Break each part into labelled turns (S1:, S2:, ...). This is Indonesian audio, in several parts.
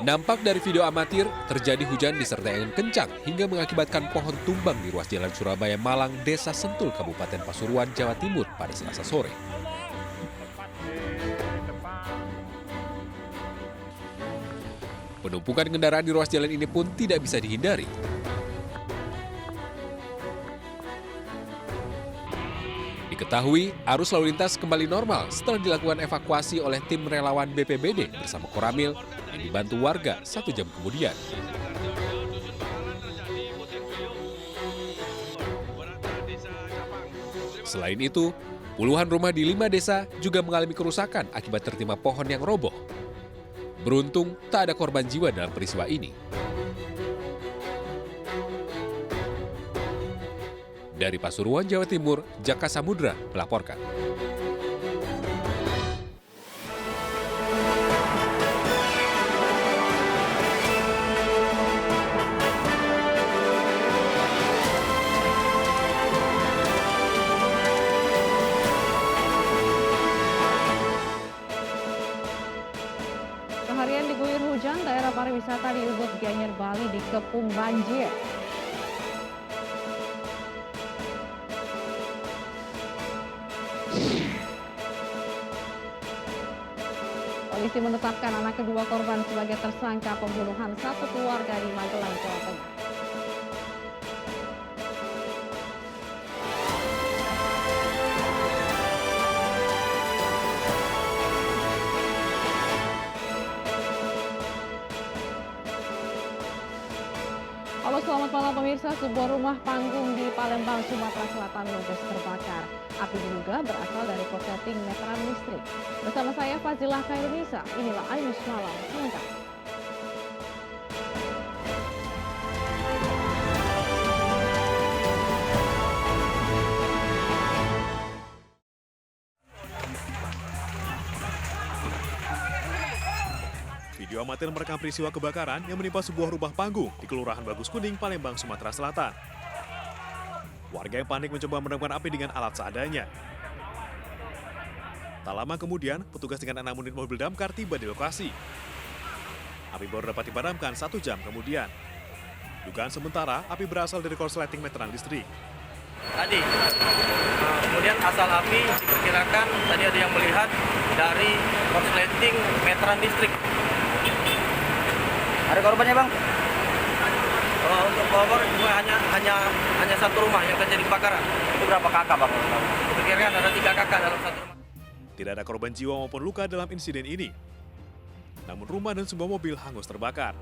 S1: Nampak dari video amatir, terjadi hujan disertai angin kencang hingga mengakibatkan pohon tumbang di ruas jalan Surabaya Malang, Desa Sentul, Kabupaten Pasuruan, Jawa Timur pada Selasa sore. Penumpukan kendaraan di ruas jalan ini pun tidak bisa dihindari. Diketahui, arus lalu lintas kembali normal setelah dilakukan evakuasi oleh tim relawan BPBD bersama Koramil yang dibantu warga 1 jam kemudian. Selain itu, puluhan rumah di 5 desa juga mengalami kerusakan akibat tertimpa pohon yang roboh. Beruntung, tak ada korban jiwa dalam peristiwa ini. Dari Pasuruan, Jawa Timur, Jaka Samudra melaporkan.
S2: Seharian diguyur hujan, daerah pariwisata di Ubud, Gianyar, Bali dikepung banjir. Polisi menetapkan anak kedua korban sebagai tersangka pembunuhan satu keluarga di Magelang, Jawa Tengah. Halo, selamat malam pemirsa. Sebuah rumah panggung di Palembang, Sumatera Selatan ludes terbakar. Api diduga berasal dari korsleting meteran listrik. Bersama saya Fazilah Khairunisa, inilah Ainus Malam selengkapnya.
S3: Video amatir merekam peristiwa kebakaran yang menimpa sebuah rumah panggung di Kelurahan Bagus Kuning, Palembang, Sumatera Selatan. Warga yang panik mencoba memadamkan api dengan alat seadanya. Tak lama kemudian, petugas dengan 6 unit mobil damkar tiba di lokasi. Api baru dapat dipadamkan 1 jam kemudian. Dugaan sementara, api berasal dari korsleting meteran listrik.
S4: Tadi, kemudian asal api diperkirakan tadi ada yang melihat dari korsleting meteran listrik.
S5: Ada korbannya, Bang?
S4: Untuk korban hanya satu rumah yang terjadi kebakaran.
S5: Itu berapa kakak, Bang?
S4: Diperkirakan ada 3 kakak dalam satu rumah.
S3: Tidak ada korban jiwa maupun luka dalam insiden ini. Namun rumah dan sebuah mobil hangus terbakar.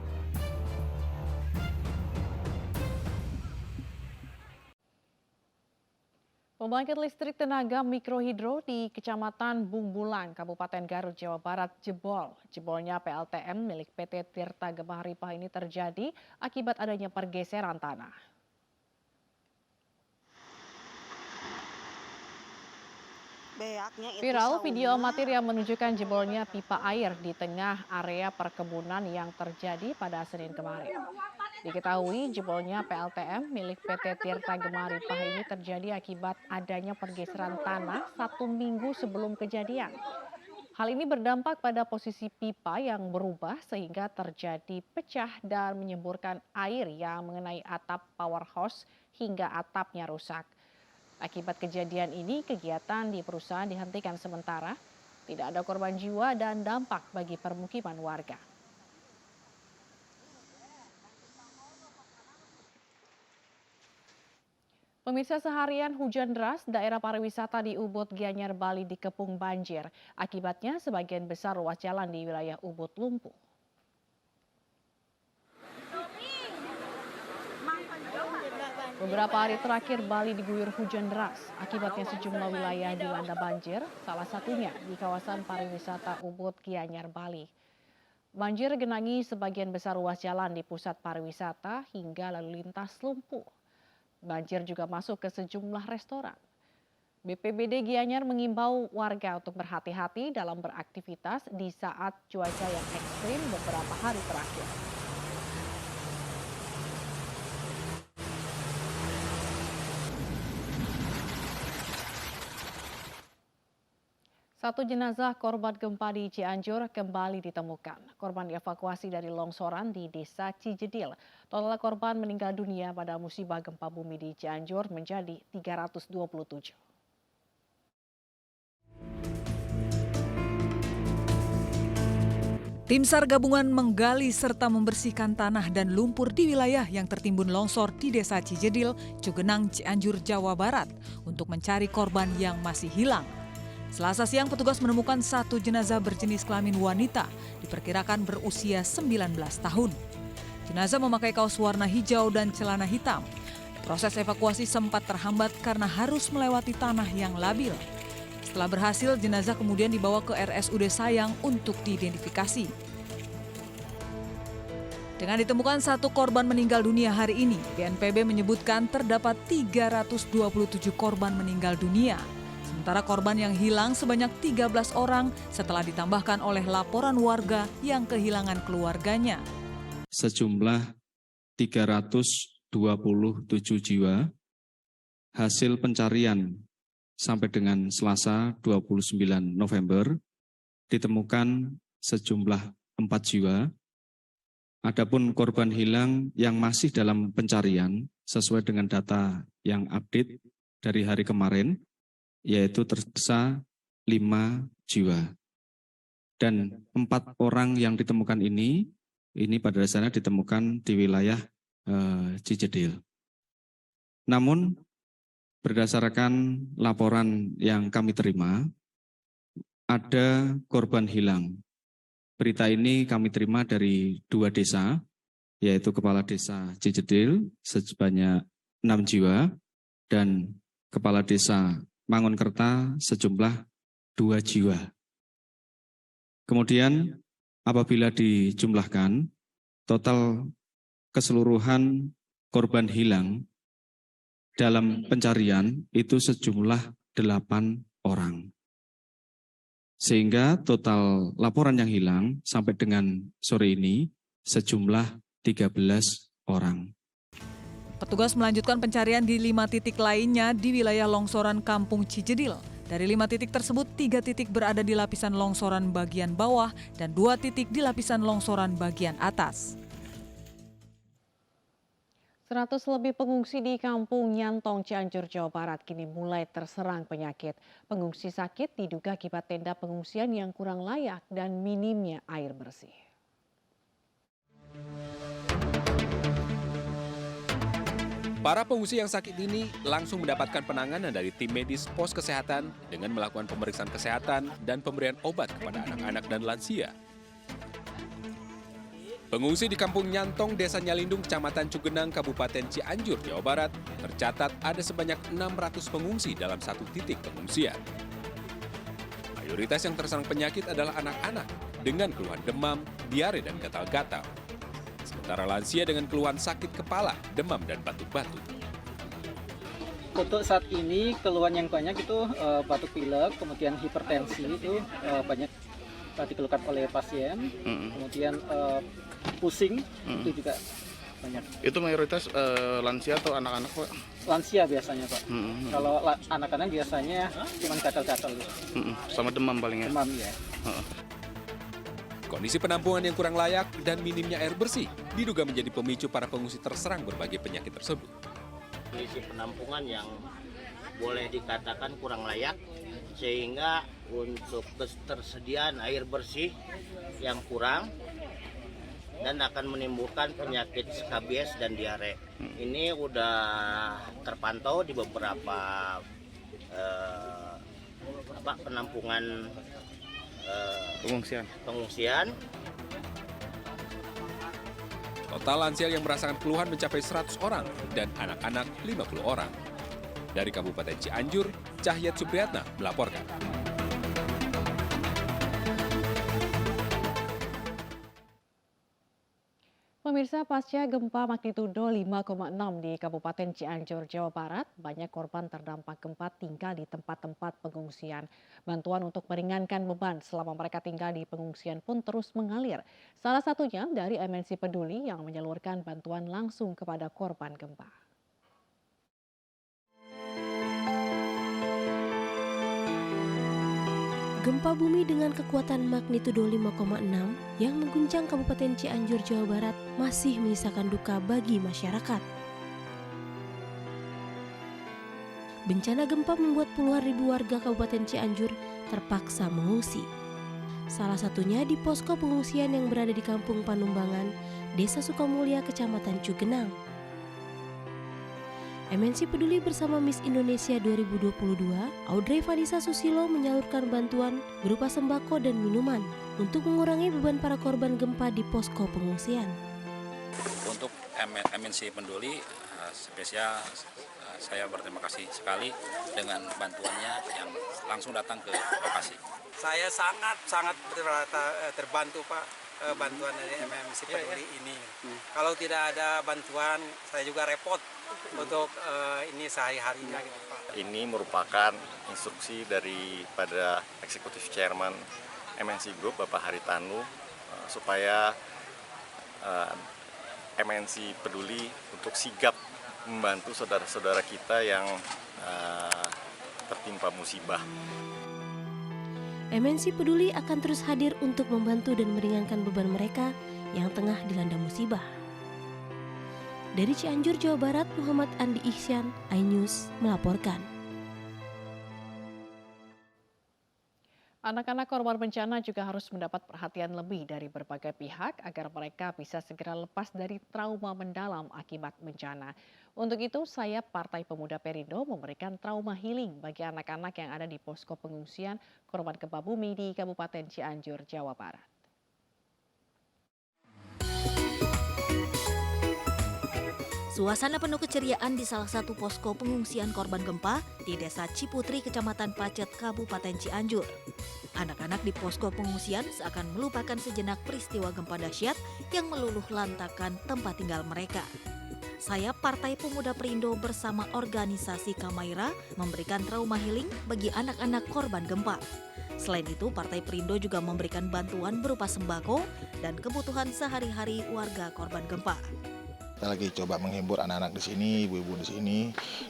S2: Pembangkit listrik tenaga mikrohidro di Kecamatan Bungbulan, Kabupaten Garut, Jawa Barat jebol. Jebolnya PLTM milik PT Tirta Gema Ripah ini terjadi akibat adanya pergeseran tanah. Viral video amatir yang menunjukkan jebolnya pipa air di tengah area perkebunan yang terjadi pada Senin kemarin. Diketahui jebolnya PLTM milik PT Tirta Gema Ripah ini terjadi akibat adanya pergeseran tanah 1 minggu sebelum kejadian. Hal ini berdampak pada posisi pipa yang berubah sehingga terjadi pecah dan menyemburkan air yang mengenai atap powerhouse hingga atapnya rusak. Akibat kejadian ini, kegiatan di perusahaan dihentikan sementara. Tidak ada korban jiwa dan dampak bagi permukiman warga. Pemirsa, seharian hujan deras, daerah pariwisata di Ubud, Gianyar, Bali dikepung banjir. Akibatnya sebagian besar ruas jalan di wilayah Ubud lumpuh. Beberapa hari terakhir Bali diguyur hujan deras. Akibatnya sejumlah wilayah dilanda banjir, salah satunya di kawasan pariwisata Ubud, Gianyar, Bali. Banjir genangi sebagian besar ruas jalan di pusat pariwisata hingga lalu lintas lumpuh. Banjir juga masuk ke sejumlah restoran. BPBD Gianyar mengimbau warga untuk berhati-hati dalam beraktivitas di saat cuaca yang ekstrim beberapa hari terakhir. Satu jenazah korban gempa di Cianjur kembali ditemukan. Korban dievakuasi dari longsoran di Desa Cijedil. Total korban meninggal dunia pada musibah gempa bumi di Cianjur menjadi 327.
S5: Tim SAR gabungan menggali serta membersihkan tanah dan lumpur di wilayah yang tertimbun longsor di Desa Cijedil, Cugenang, Cianjur, Jawa Barat untuk mencari korban yang masih hilang. Selasa siang petugas menemukan satu jenazah berjenis kelamin wanita, diperkirakan berusia 19 tahun. Jenazah memakai kaos warna hijau dan celana hitam. Proses evakuasi sempat terhambat karena harus melewati tanah yang labil. Setelah berhasil, jenazah kemudian dibawa ke RSUD Sayang untuk diidentifikasi. Dengan ditemukan satu korban meninggal dunia hari ini, BNPB menyebutkan terdapat 327 korban meninggal dunia. Sementara korban yang hilang sebanyak 13 orang setelah ditambahkan oleh laporan warga yang kehilangan keluarganya.
S6: Sejumlah 327 jiwa hasil pencarian sampai dengan Selasa 29 November ditemukan sejumlah 4 jiwa. Adapun korban hilang yang masih dalam pencarian sesuai dengan data yang update dari hari kemarin, yaitu tersisa 5 jiwa. Dan 4 orang yang ditemukan ini pada dasarnya ditemukan di wilayah Cijedil. Namun berdasarkan laporan yang kami terima, ada korban hilang. Berita ini kami terima dari 2 desa, yaitu Kepala Desa Cijedil sebanyak 6 jiwa dan Kepala Desa Mangunkerta sejumlah 2 jiwa. Kemudian apabila dijumlahkan, total keseluruhan korban hilang dalam pencarian itu sejumlah 8 orang. Sehingga total laporan yang hilang sampai dengan sore ini sejumlah 13 orang.
S5: Petugas melanjutkan pencarian di 5 titik lainnya di wilayah longsoran Kampung Cijedil. Dari 5 titik tersebut, 3 titik berada di lapisan longsoran bagian bawah dan 2 titik di lapisan longsoran bagian atas.
S2: 100 lebih pengungsi di Kampung Nyantong, Cianjur, Jawa Barat kini mulai terserang penyakit. Pengungsi sakit diduga akibat tenda pengungsian yang kurang layak dan minimnya air bersih.
S1: Para pengungsi yang sakit ini langsung mendapatkan penanganan dari tim medis pos kesehatan dengan melakukan pemeriksaan kesehatan dan pemberian obat kepada anak-anak dan lansia. Pengungsi di Kampung Nyantong, Desa Nyalindung, Kecamatan Cugenang, Kabupaten Cianjur, Jawa Barat, tercatat ada sebanyak 600 pengungsi dalam satu titik pengungsian. Mayoritas yang terserang penyakit adalah anak-anak dengan keluhan demam, diare, dan gatal-gatal. Sementara lansia dengan keluhan sakit kepala, demam, dan batuk-batuk.
S7: Untuk saat ini keluhan yang banyak itu batuk pilek, kemudian hipertensi itu banyak dikeluhkan oleh pasien, kemudian pusing itu juga banyak.
S8: Itu mayoritas lansia atau anak-anak, Pak?
S7: Lansia biasanya, Pak. Kalau anak-anak biasanya cuma gatal-gatal.
S8: Sama demam palingnya.
S7: Demam ya.
S1: Kondisi penampungan yang kurang layak dan minimnya air bersih diduga menjadi pemicu para pengungsi terserang berbagai penyakit tersebut.
S9: Kondisi penampungan yang boleh dikatakan kurang layak, sehingga untuk ketersediaan air bersih yang kurang dan akan menimbulkan penyakit skabies dan diare. Ini udah terpantau di beberapa penampungan pengungsian.
S1: Total lansia yang merasakan keluhan mencapai 100 orang dan anak-anak 50 orang. Dari Kabupaten Cianjur, Cahyat Supriyatna melaporkan.
S2: Pemirsa, pasca gempa magnitudo 5,6 di Kabupaten Cianjur, Jawa Barat, banyak korban terdampak gempa tinggal di tempat-tempat pengungsian. Bantuan untuk meringankan beban selama mereka tinggal di pengungsian pun terus mengalir. Salah satunya dari MNC Peduli yang menyalurkan bantuan langsung kepada korban gempa.
S10: Gempa bumi dengan kekuatan magnitudo 5,6 yang mengguncang Kabupaten Cianjur, Jawa Barat masih menyisakan duka bagi masyarakat. Bencana gempa membuat puluhan ribu warga Kabupaten Cianjur terpaksa mengungsi. Salah satunya di posko pengungsian yang berada di Kampung Panumbangan, Desa Sukamulya, Kecamatan Cugenang. MNC Peduli bersama Miss Indonesia 2022, Audrey Vanessa Susilo menyalurkan bantuan berupa sembako dan minuman untuk mengurangi beban para korban gempa di posko pengungsian.
S11: Untuk MNC Peduli, spesial saya berterima kasih sekali dengan bantuannya yang langsung datang ke lokasi.
S12: Saya sangat terbantu Pak, bantuan dari MNC Peduli ini. Kalau tidak ada bantuan, saya juga repot untuk ini sehari-harinya gitu Pak.
S13: Ini merupakan instruksi daripada Eksekutif Chairman MNC Group Bapak Haritanu supaya MNC Peduli untuk sigap membantu saudara-saudara kita yang tertimpa musibah.
S10: MNC Peduli akan terus hadir untuk membantu dan meringankan beban mereka yang tengah dilanda musibah. Dari Cianjur, Jawa Barat, Muhammad Andi Ihsan, iNews melaporkan.
S2: Anak-anak korban bencana juga harus mendapat perhatian lebih dari berbagai pihak agar mereka bisa segera lepas dari trauma mendalam akibat bencana. Untuk itu, Sayap Partai Pemuda Perindo memberikan trauma healing bagi anak-anak yang ada di posko pengungsian korban gempa bumi di Kabupaten Cianjur, Jawa Barat.
S14: Suasana penuh keceriaan di salah satu posko pengungsian korban gempa di Desa Ciputri, Kecamatan Pacet, Kabupaten Cianjur. Anak-anak di posko pengungsian seakan melupakan sejenak peristiwa gempa dahsyat yang meluluh lantakan tempat tinggal mereka. Sayap Partai Pemuda Perindo bersama organisasi Kamaira memberikan trauma healing bagi anak-anak korban gempa. Selain itu, Partai Perindo juga memberikan bantuan berupa sembako dan kebutuhan sehari-hari warga korban gempa.
S15: Kita lagi coba menghibur anak-anak di sini, ibu-ibu di sini,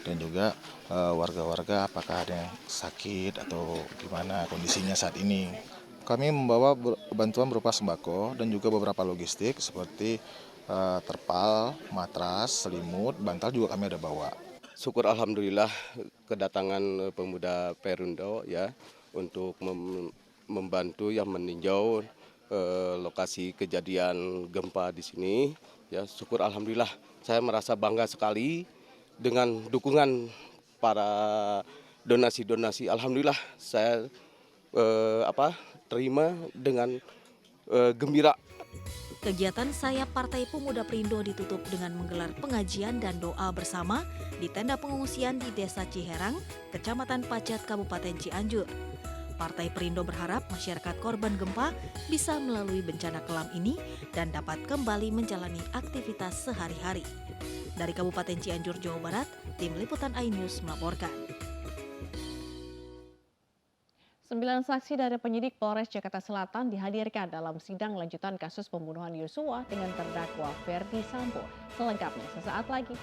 S15: dan juga warga-warga apakah ada yang sakit atau gimana kondisinya saat ini. Kami membawa bantuan berupa sembako dan juga beberapa logistik seperti terpal, matras, selimut, bantal juga kami ada bawa.
S16: Syukur alhamdulillah kedatangan pemuda Perindo ya untuk membantu yang meninjau lokasi kejadian gempa di sini. Ya, syukur alhamdulillah, saya merasa bangga sekali dengan dukungan para donasi-donasi. Alhamdulillah saya terima dengan gembira.
S14: Kegiatan Sayap Partai Pemuda Perindo ditutup dengan menggelar pengajian dan doa bersama di tenda pengungsian di Desa Ciherang, Kecamatan Pacet, Kabupaten Cianjur. Partai Perindo berharap masyarakat korban gempa bisa melalui bencana kelam ini dan dapat kembali menjalani aktivitas sehari-hari. Dari Kabupaten Cianjur, Jawa Barat, Tim Liputan iNews melaporkan.
S2: 9 saksi dari penyidik Polres Jakarta Selatan dihadirkan dalam sidang lanjutan kasus pembunuhan Yosua dengan terdakwa Ferdi Sambo. Selengkapnya sesaat lagi.